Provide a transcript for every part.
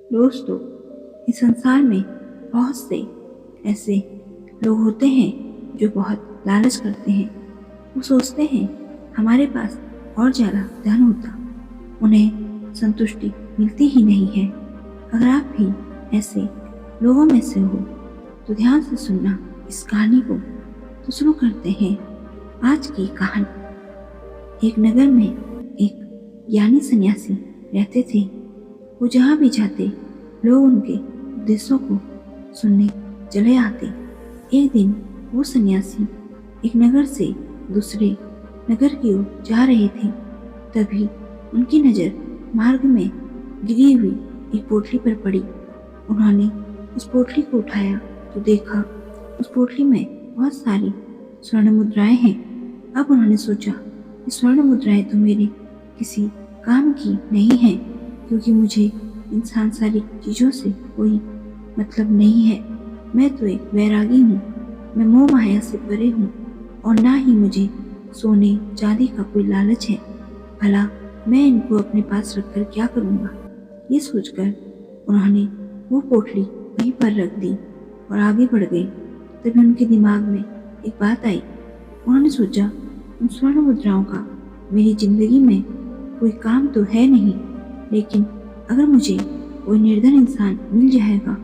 दोस्तों, इस संसार में बहुत से ऐसे लोग होते हैं जो बहुत लालच करते हैं। वो सोचते हैं हमारे पास और ज़्यादा धन होता, उन्हें संतुष्टि मिलती ही नहीं है। अगर आप भी ऐसे लोगों में से हो तो ध्यान से सुनना इस कहानी को। तो शुरू करते हैं आज की कहानी। एक नगर में एक ज्ञानी सन्यासी रहते थे। वो जहाँ भी जाते लोग उनके उपदेशों को सुनने चले आते। एक दिन वो सन्यासी एक नगर से दूसरे नगर की ओर जा रहे थे। तभी उनकी नज़र मार्ग में गिरी हुई एक पोटली पर पड़ी। उन्होंने उस पोटली को उठाया तो देखा उस पोटली में बहुत सारी स्वर्ण मुद्राएं हैं। अब उन्होंने सोचा कि स्वर्ण मुद्राएं तो मेरे किसी काम की नहीं हैं, क्योंकि मुझे इन सांसारिक चीज़ों से कोई मतलब नहीं है। मैं तो एक वैरागी हूँ। मैं मोह माया से परे हूँ और ना ही मुझे सोने चांदी का कोई लालच है। भला मैं इनको अपने पास रखकर क्या करूँगा। ये सोचकर उन्होंने वो पोटली वहीं पर रख दी और आगे बढ़ गए। तभी उनके दिमाग में एक बात आई। उन्होंने सोचा, उन स्वर्ण मुद्राओं का मेरी जिंदगी में कोई काम तो है नहीं, लेकिन अगर मुझे कोई निर्धन इंसान मिल जाएगा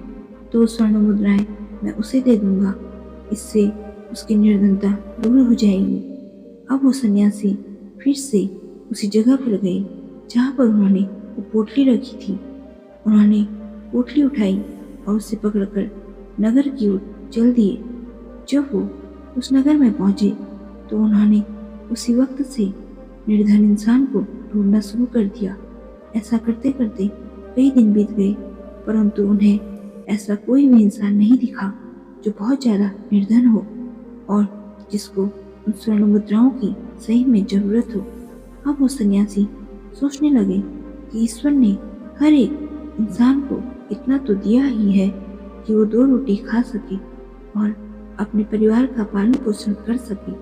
तो स्वर्ण मुद्राएं मैं उसे दे दूंगा। इससे उसकी निर्धनता दूर हो जाएगी। अब वो सन्यासी फिर से उसी जगह पर गए जहाँ पर उन्होंने वो पोटली रखी थी। उन्होंने पोटली उठाई और उसे पकड़कर नगर की ओर चल दिए। जब वो उस नगर में पहुंचे तो उन्होंने उसी वक्त से निर्धन इंसान को ढूंढना शुरू कर दिया। ऐसा करते करते कई दिन बीत गए, परंतु उन्हें ऐसा कोई भी इंसान नहीं दिखा जो बहुत ज़्यादा निर्धन हो और जिसको उन स्वर्ण मुद्राओं की सही में ज़रूरत हो। अब वो सन्यासी सोचने लगे कि ईश्वर ने हर एक इंसान को इतना तो दिया ही है कि वो 2 रोटी खा सके और अपने परिवार का पालन पोषण कर सके।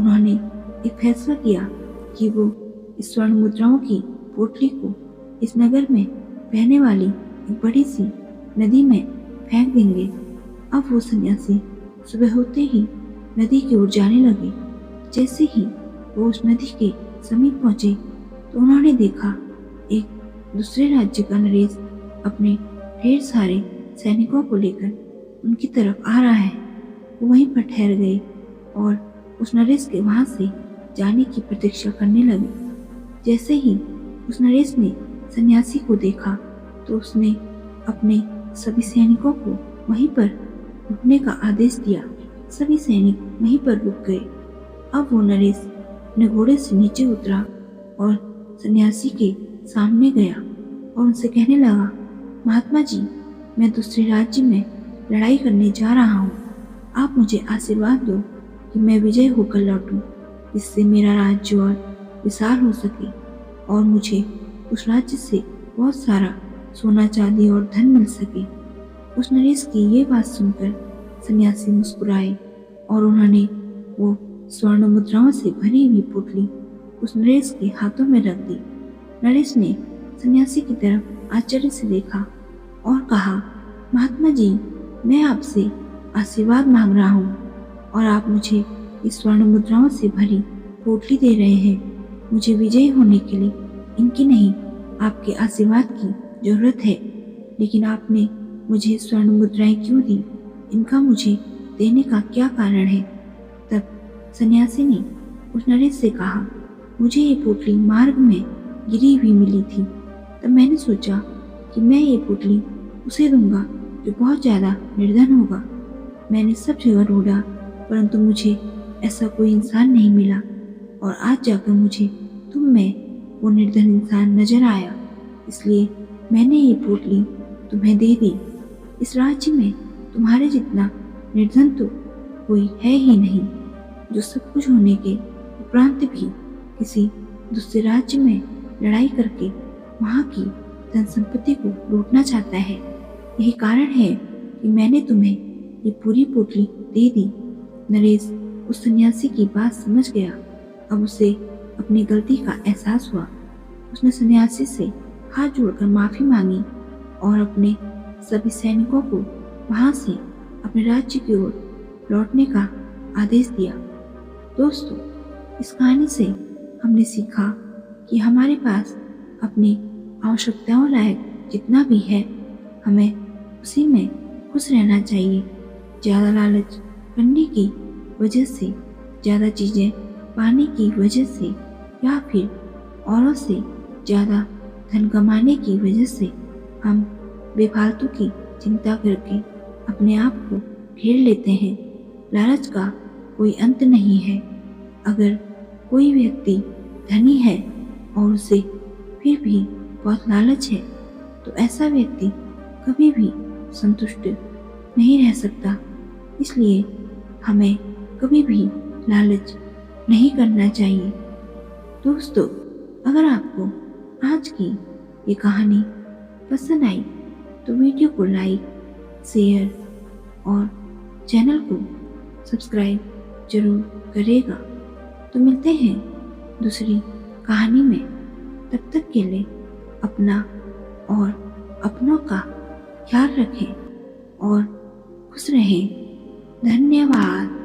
उन्होंने एक फैसला किया कि वो इस स्वर्ण मुद्राओं की पोटली को इस नगर में बहने वाली एक बड़ी सी नदी में फेंक देंगे। अब वो सन्यासी सुबह होते ही नदी की ओर जाने लगे। जैसे ही वो उस नदी के समीप पहुंचे तो उन्होंने देखा एक दूसरे राज्य का नरेश अपने ढेर सारे सैनिकों को लेकर उनकी तरफ आ रहा है। वो वहीं पर ठहर गए और उस नरेश के वहां से जाने की प्रतीक्षा करने लगे। जैसे ही उस नरेश ने सन्यासी को देखा तो उसने अपने सभी सैनिकों को वहीं पर रुकने का आदेश दिया। सभी सैनिक वहीं पर रुक गए। अब वो नरेश अपने घोड़े से नीचे उतरा और सन्यासी के सामने गया और उनसे कहने लगा, महात्मा जी, मैं दूसरे राज्य में लड़ाई करने जा रहा हूँ। आप मुझे आशीर्वाद दो कि मैं विजय होकर लौटूं, जिससे मेरा राज्य और विशाल हो सके और मुझे उस राज्य से बहुत सारा सोना चांदी और धन मिल सके। उस नरेश की ये बात सुनकर सन्यासी मुस्कुराए और उन्होंने वो स्वर्ण मुद्राओं से भरी हुई पोटली उस नरेश के हाथों में रख दी। नरेश ने सन्यासी की तरफ आश्चर्य से देखा और कहा, महात्मा जी, मैं आपसे आशीर्वाद मांग रहा हूँ और आप मुझे इस स्वर्ण मुद्राओं से भरी पोटली दे रहे हैं। मुझे विजयी होने के लिए इनकी नहीं, आपके आशीर्वाद की जरूरत है। लेकिन आपने मुझे स्वर्ण मुद्राएं क्यों दी? इनका मुझे देने का क्या कारण है? तब सन्यासी ने उस नरेश से कहा, मुझे ये पोटली मार्ग में गिरी हुई मिली थी। तब मैंने सोचा कि मैं ये पोटली उसे दूंगा जो बहुत ज़्यादा निर्धन होगा। मैंने सब जगह ढूंढा, परंतु मुझे ऐसा कोई इंसान नहीं मिला और आज जाकर मुझे तुम में वो निर्धन इंसान नजर आया, इसलिए मैंने ये पोटली तुम्हें दे दी। इस राज्य में तुम्हारे जितना निर्धन तो कोई है ही नहीं, जो सब कुछ होने के उपरांत भी किसी दूसरे राज्य में लड़ाई करके वहाँ की धन संपत्ति को लूटना चाहता है। यही कारण है कि मैंने तुम्हें ये पूरी पोटली दे दी। नरेश उस सन्यासी की बात समझ गया। अब उसे अपनी गलती का एहसास हुआ। उसने सन्यासी से हाथ जोड़कर माफी मांगी और अपने सभी सैनिकों को वहां से अपने राज्य की ओर लौटने का आदेश दिया। दोस्तों, इस कहानी से हमने सीखा कि हमारे पास अपनी आवश्यकताओं लायक जितना भी है, हमें उसी में खुश रहना चाहिए। ज़्यादा लालच करने की वजह से, ज़्यादा चीज़ें पाने की वजह से या फिर औरों से ज़्यादा धन कमाने की वजह से हम बेफालतू की चिंता करके अपने आप को घेर लेते हैं। लालच का कोई अंत नहीं है। अगर कोई व्यक्ति धनी है और उसे फिर भी बहुत लालच है, तो ऐसा व्यक्ति कभी भी संतुष्ट नहीं रह सकता। इसलिए हमें कभी भी लालच नहीं करना चाहिए। दोस्तों, अगर आपको आज की ये कहानी पसंद आई तो वीडियो को लाइक, शेयर और चैनल को सब्सक्राइब जरूर करेगा। तो मिलते हैं दूसरी कहानी में। तब तक के लिए अपना और अपनों का ख्याल रखें और खुश रहें। धन्यवाद।